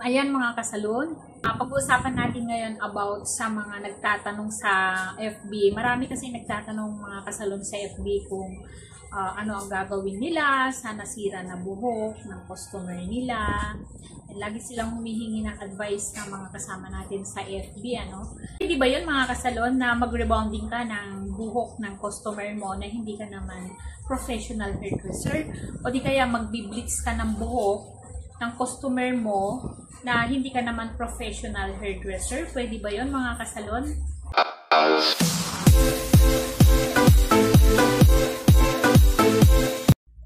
Ayan mga kasalon, pag-uusapan natin ngayon about sa mga nagtatanong sa FB. Marami kasi nagtatanong mga kasalon sa FB kung ano ang gagawin nila sa nasira na buhok ng customer nila. Lagi silang humihingi ng advice ng mga kasama natin sa FB. Hindi ba yun mga kasalon na mag-rebonding ka ng buhok ng customer mo na hindi ka naman professional hairdresser? O di kaya magbi-bleach ka ng buhok ng customer mo na hindi ka naman professional hairdresser? Pwede ba yun mga kasalon?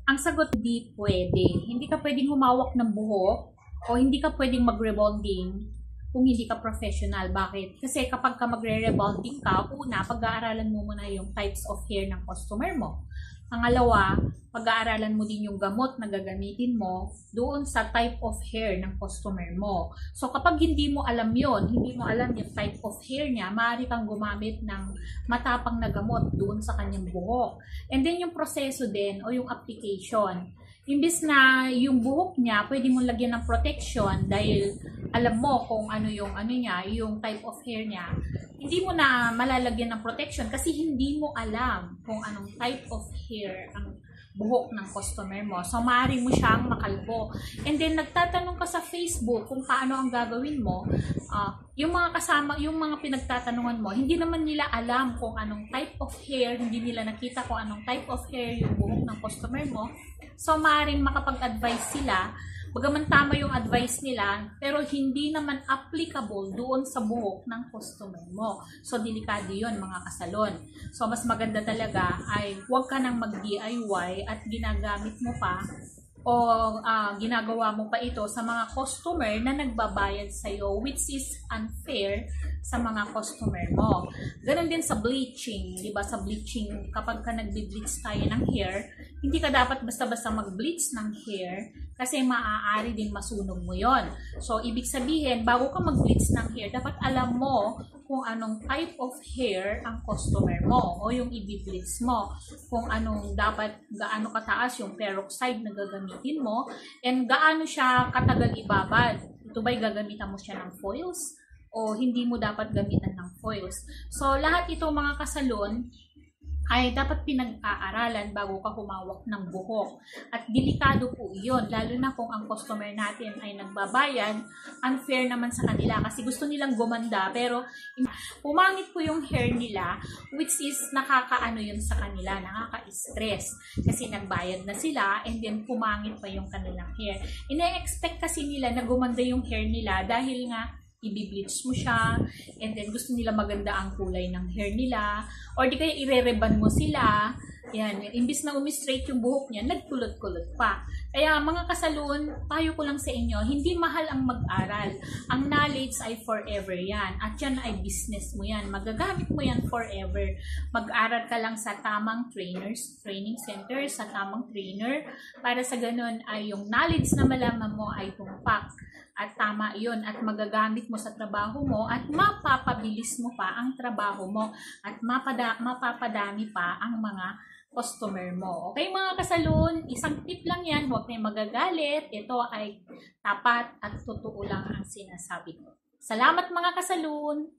Ang sagot, hindi pwede. Hindi ka pwedeng humawak ng buhok o hindi ka pwedeng mag-rebonding kung hindi ka professional. Bakit? Kasi kapag ka magre-rebonding ka, una, pag-aaralan mo muna yung types of hair ng customer mo. Pangalawa, pag-aaralan mo din yung gamot na gagamitin mo doon sa type of hair ng customer mo. So kapag hindi mo alam yon, hindi mo alam yung type of hair niya, maaari kang gumamit ng matapang na gamot doon sa kanyang buhok. And then yung proseso din o yung application. Imbis na yung buhok niya, pwede mong lagyan ng protection dahil alam mo kung ano yung niya, yung type of hair niya. Hindi mo na malalagyan ng protection kasi hindi mo alam kung anong type of hair ang buhok ng customer mo. So, maaari mo siyang makalbo. And then, nagtatanong ka sa Facebook kung paano ang gagawin mo. Yung mga kasama, yung mga pinagtatanungan mo, hindi naman nila alam kung anong type of hair, hindi nila nakita kung anong type of hair yung buhok ng customer mo. So, maaaring makapag-advise sila. Bagaman tama yung advice nila, pero hindi naman applicable doon sa buhok ng customer mo. So, delikado yun mga kasalon. So, mas maganda talaga ay huwag ka nang mag-DIY at ginagamit mo pa o ginagawa mo pa ito sa mga customer na nagbabayad sa'yo, which is unfair sa mga customer mo. Ganon din sa bleaching, di ba? Sa bleaching, kapag ka nagbe-bleach tayo ng hair, hindi ka dapat basta-basta mag-bleach ng hair kasi maaari din masunog mo yon. So, ibig sabihin, bago ka mag-bleach ng hair, dapat alam mo kung anong type of hair ang customer mo o yung i-bleach mo. Kung anong dapat, gaano kataas yung peroxide na gagamitin mo and gaano siya katagal ibabad. Ito ba'y gagamitan mo siya ng foils o hindi mo dapat gamitan ng foils? So, lahat ito mga kasalon ay dapat pinag-aaralan bago ka humawak ng buhok. At delikado po yun, lalo na kung ang customer natin ay nagbabayad, unfair naman sa kanila kasi gusto nilang gumanda pero pumangit po yung hair nila, which is nakakaano yun sa kanila, nakaka-stress kasi nagbayad na sila and then pumangit pa yung kanilang hair. Ina-expect kasi nila na gumanda yung hair nila dahil nga i-bleach mo siya, and then gusto nila maganda ang kulay ng hair nila, or di kaya ire-reban mo sila, yan, imbis na umi-straight yung buhok niya, nagkulot-kulot pa. Kaya mga kasalon, payo ko lang sa inyo, hindi mahal ang mag-aral. Ang knowledge ay forever yan, at yan ay business mo yan, magagamit mo yan forever. Mag-aral ka lang sa tamang trainers, training center, sa tamang trainer, para sa ganun ay yung knowledge na malaman mo ay tumpak. At tama yun at magagamit mo sa trabaho mo at mapapabilis mo pa ang trabaho mo at mapapadami pa ang mga customer mo. Okay mga kasalon, isang tip lang yan, huwag kayong magagalit. Ito ay tapat at totoo lang ang sinasabi ko. Salamat mga kasalon!